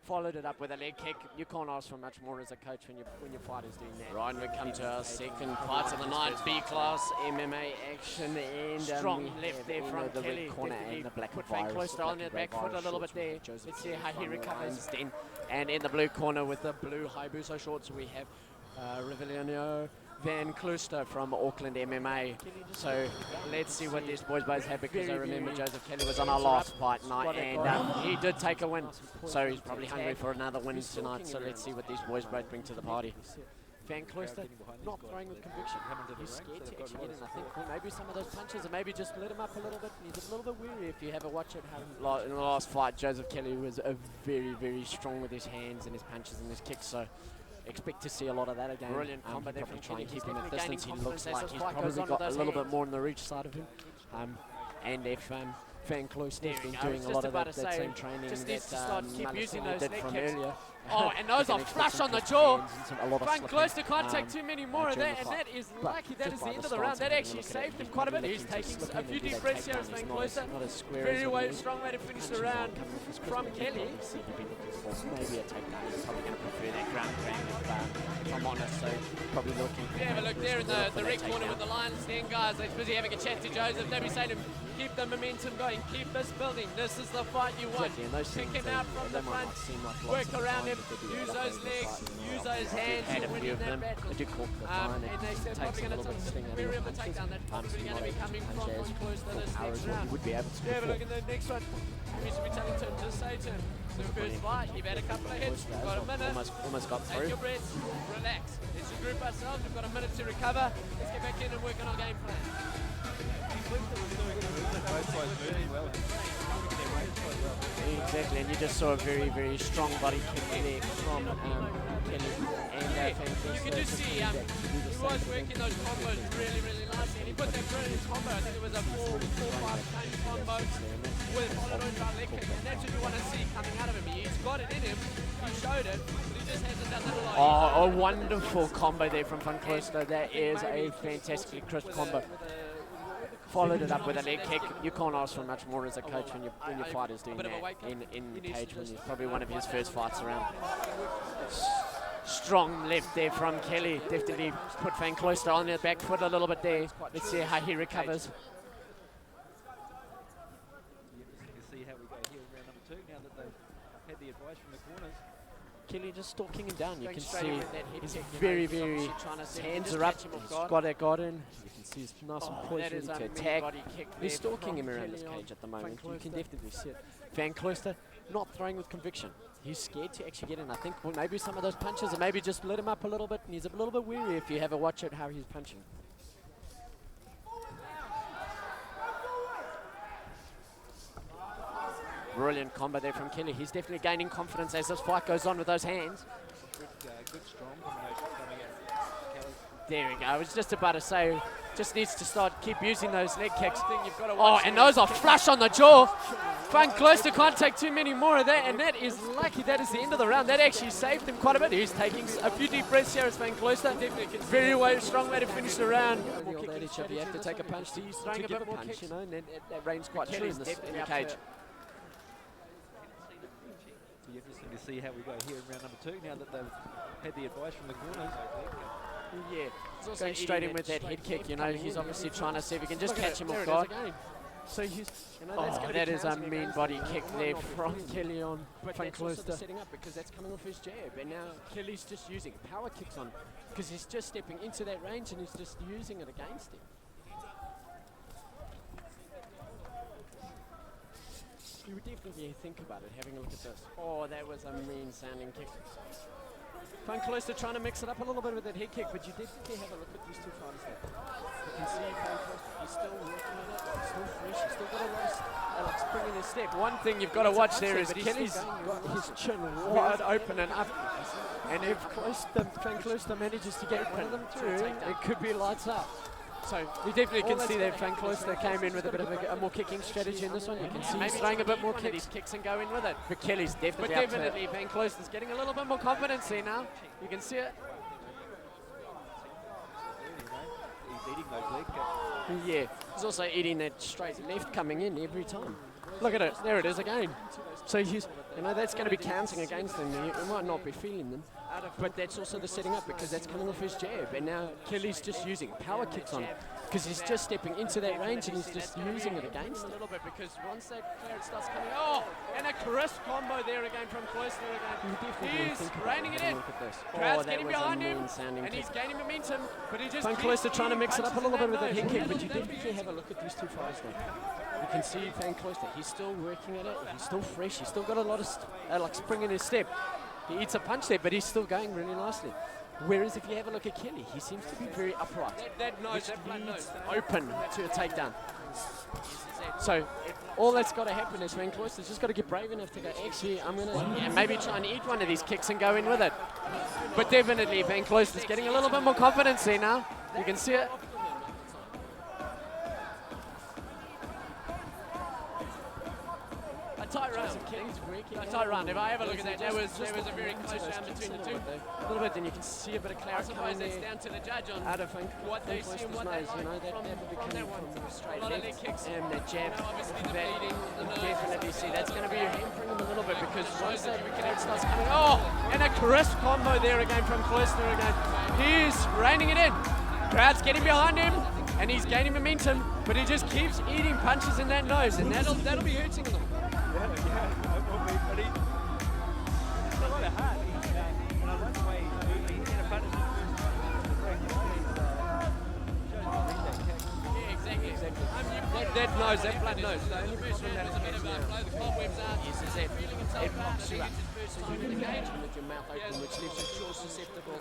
Followed it up with a leg kick. You can't ask for much more as a coach when your fighter's doing that. Right, and we come to our second fight of the night, B-class MMA action, and strong left there from the Kelly. red corner and the black put virus. Klooster on the back foot a little bit there. Let's see how he recovers. Then. And in the blue corner with the blue Hayabusa shorts, we have Rivilinho Van Klooster from Auckland MMA. So let's see what these boys have, because I remember Joseph Kelly was on our last fight night, and he did take a win. So he's probably hungry for another win tonight. So let's see what these boys both bring to the party. Van Klooster not throwing with conviction. He's scared to actually get in. I think maybe some of those punches, or maybe just let him up a little bit. He's a little bit weary if you have a watch at home. In the last fight, Joseph Kelly was very, very strong with his hands and his punches and his kicks. So expect to see a lot of that again. Brilliant combo there from try and Kelly. keep him at He's distance. He definitely looks gaining like he's confidence probably as this got a fight little goes bit more on the reach side of him. And if Van Klooster's been doing a lot of that same training just needs to that start keep using those did leg from kicks. earlier. Oh, and those are flush on the jaw. Van Klooster can't take too many more of that, and that is lucky. That is the end of the round. That actually saved him quite a bit. He's taking a few deep breaths here as Van Klooster. Very strong way to finish the round from Kelly. Maybe a takedown. He's probably going to prefer that ground game if I'm honest. So probably looking. Yeah, have a look there in the red corner with the Lions Den guys. They're busy having a chat to Joseph. They'll be saying to him, keep the momentum going, keep this building. This is the fight you want. Pick him out from the front, work around him, use those legs, use those hands. Had a few of them. I did call the line. And they're probably going to vary of the takedown. That's probably going to be coming from Van Klooster this next round. Would be able to. Yeah, have a look in the next one. We should be telling him to say to him, the first fight, you've had a couple of hits, you've got a minute. Almost got through. Take your breath, relax. Let's regroup ourselves. We've got a minute to recover. Let's get back in and work on our game plan. Exactly, and you just saw a very strong body kick there from Kelly. And you can just see he was working those combos really nicely. And he put that brilliant combo. I think it was a 4-5 chain combo with followed on by leg kick. And that's what you want to see coming out of him. He's got it in him. He showed it, but he just hasn't done that a lot. Oh, a wonderful combo there from Van Klooster. That is a fantastically crisp combo. Followed it up with a leg kick. You can't ask for much more as a coach when your fighter's doing that in the cage when he's probably one of his first fights around. Strong left there from Kelly. Definitely put Van Klooster on the back foot a little bit there. Let's see how he recovers. See how we go here in round number 2 now that they've had the advice from the corners. Kelly just stalking him down. You can see he's very his hands are up. He's got that guard in. You can see he's nice and poised ready to attack. He's stalking him around this cage at the moment. You can definitely see it. Van Klooster not throwing with conviction. He's scared to actually get in. I think maybe some of those punches, or maybe just let him up a little bit. And he's a little bit weary if you have a watch at how he's punching. Brilliant combo there from Kelly. He's definitely gaining confidence as this fight goes on with those hands. Good strong combination coming out. There we go. I was just about to say, just needs to keep using those leg kicks. Oh, and those are flush on the jaw. Van Klooster can't take too many more of that, and that is lucky. That is the end of the round. That actually saved him quite a bit. He's taking a few deep breaths here as Van Klooster. Very strong way to finish the round. You have to take a punch to throwing a bit more punch, you know, and that reigns quite true in this cage. Be interesting to see how we go here in round number 2 now that they've had the advice from the corners. Yeah, going straight in with that head kick, you know, he's obviously trying to see if he can just catch him off guard. So he's, that is a mean body kick there from Kelly on Van Klooster. Setting up because that's coming off his jab, and now Kelly's just using power kicks on because he's just stepping into that range and he's just using it against him. You would definitely think about it, having a look at this. Oh, that was a mean sounding kick. Van Klooster trying to mix it up a little bit with that head kick, but you definitely have a look at these two fighters there. You can see Van Klooster, he's still working on it, he's still fresh, he's still got a lot of spring in his step. One thing you've got to watch there is Kelly's got his chin wide open and up. And if Van Klooster manages to get one of them through, it could be lights up. So you definitely can see that Van Klooster came in with a bit of a more kicking strategy in this one. You can see he's throwing a bit more kicks and go in with it. But Kelly's definitely Van Klooster's getting a little bit more confidence here now. You can see it. He's eating those leg kicks. Yeah, he's also eating that straight left coming in every time. Look at it. There it is again. So he's, that's going to be counting against him. He might not be feeling them, but that's also the setting up because that's coming off his jab. And now Kelly's just using power kicks on because he's just stepping into that range and he's just using it against him. A little bit because once that clearance starts coming, and a crisp combo there again from Klooster again. He's reining it in. Crowd's getting behind him and he's gaining momentum, but he just Klooster trying to mix it up a little bit with that head kick, but you definitely have a look at these two fighters now. You can see Klooster, he's still working at it, he's still fresh, he's still got a lot of like spring in his step. He eats a punch there, but he's still going really nicely. Whereas if you have a look at Kelly, he seems to be very upright. That nose open to a takedown. So all that's got to happen is Klooster's just got to get brave enough to go, actually, I'm going to maybe try and eat one of these kicks and go in with it. But definitely Klooster's getting a little bit more confidence here now. You can see it. Tight round. A tight round. If I have a look at that, there was a very close round between the two. A little bit, then you can see a bit of clarity coming there. Down to the judge on out of what they see and what they like. That will be coming from straight left and the jab. That you definitely see. That's going to be hampering him a little bit because once that wicket starts coming, and a crisp combo there again from Klooster again. He's reining it in. Crowd's getting behind him. And he's gaining momentum, but he just keeps eating punches in that nose, and that'll be hurting him. Yeah, but it's a lot of heart. I like the way he hit a punch. Yeah, exactly. That nose, that blood nose. The only person that is a bit of outflow, the cobwebs out, is that it knocks you up. So you get engagement with your mouth open, which leaves you sure susceptible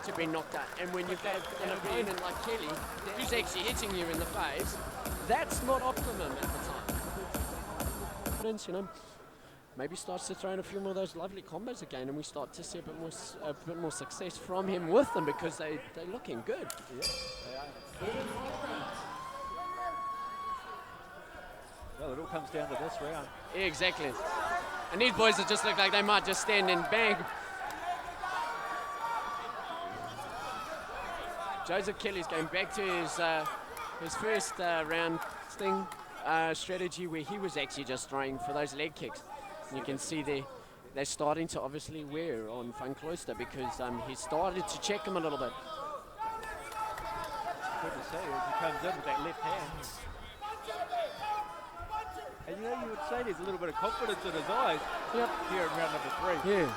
to be knocked out. And when you've got an opponent like Kelly, who's actually hitting you in the face, that's not optimum at the time. Maybe starts to throw in a few more of those lovely combos again, and we start to see a bit more success from him with them because they're looking good. Yeah, they are. Well, it all comes down to this round. Yeah, exactly. And these boys that just look like they might just stand and bang. Joseph Kelly's going back to his first round sting strategy where he was actually just throwing for those leg kicks. You can see they're starting to obviously wear on Klooster because he started to check him a little bit. Good to see as he comes in with that left hand. And you would say there's a little bit of confidence in his eyes here in round number 3. Yeah.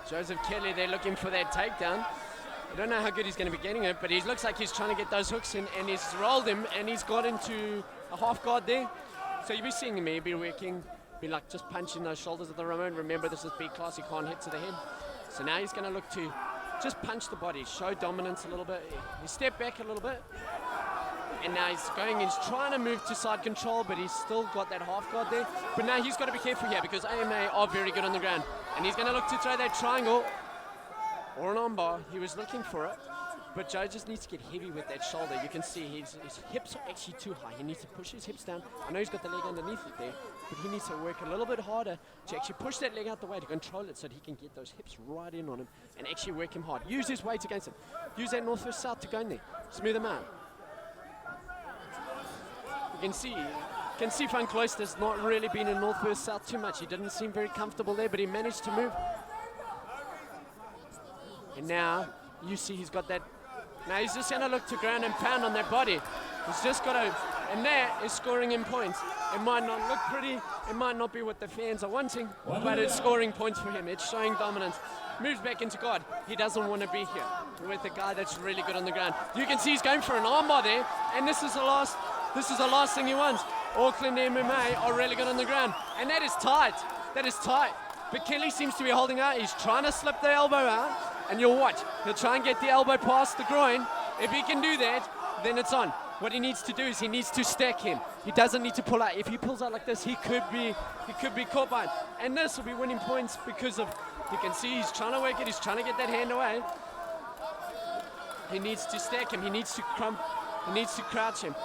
Joseph Kelly, they're looking for that takedown. I don't know how good he's going to be getting it, but he looks like he's trying to get those hooks in, and he's rolled him, and he's got into a half guard there. So you'll be seeing him be working, be like just punching those shoulders at the moment. Remember, this is B class, he can't hit to the head. So now he's going to look to just punch the body, show dominance a little bit. He stepped back a little bit, and now he's trying to move to side control, but he's still got that half guard there. But now he's got to be careful here because AMA are very good on the ground. And he's going to look to throw that triangle or an armbar. He was looking for it, but Joe just needs to get heavy with that shoulder. You can see his hips are actually too high. He needs to push his hips down. I know he's got the leg underneath it there, but he needs to work a little bit harder to actually push that leg out the way to control it so that he can get those hips right in on him and actually work him hard. Use his weight against him. Use that north versus south to go in there. Smooth him out. You can see Klooster's not really been in north versus south too much. He didn't seem very comfortable there, but he managed to move. And now you see he's got that. Now he's just going to look to ground and pound on that body. He's just got to, and that is scoring him points. It might not look pretty, it might not be what the fans are wanting, but it's scoring points for him. It's showing dominance. Moves back into guard. He doesn't want to be here with a guy that's really good on the ground. You can see he's going for an armbar there, and this is the last thing he wants. Auckland MMA are really good on the ground, and that is tight. That is tight. But Kelly seems to be holding out. He's trying to slip the elbow out, and you'll watch. He'll try and get the elbow past the groin. If he can do that, then it's on. What he needs to do is he needs to stack him. He doesn't need to pull out. If he pulls out like this, he could be caught by it. And this will be winning points because of, you can see he's trying to work it. He's trying to get that hand away. He needs to stack him. He needs to crump. He needs to crouch him.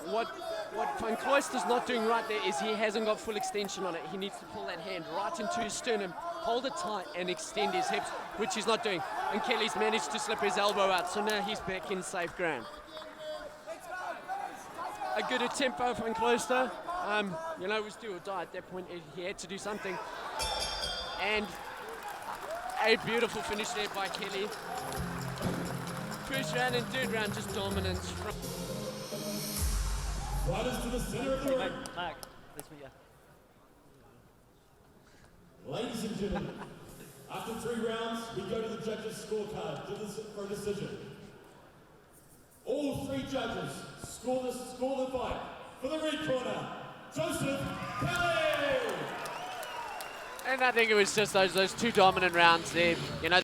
What what Van Klooster's not doing right there is he hasn't got full extension on it. He needs to pull that hand right into his sternum, hold it tight and extend his hips, which he's not doing. And Kelly's managed to slip his elbow out, so now he's back in safe ground. A good attempt by Van Klooster. You know, it was do or die at that point. He had to do something. And a beautiful finish there by Kelly. First round and third round, just dominance. Riders to the center of the ring. Mark, that's what you. Ladies and gentlemen, after 3 rounds, we go to the judges' scorecard for a decision. All 3 judges score the fight. For the red corner, Joseph Kelly! And I think it was just those 2 dominant rounds there. You know,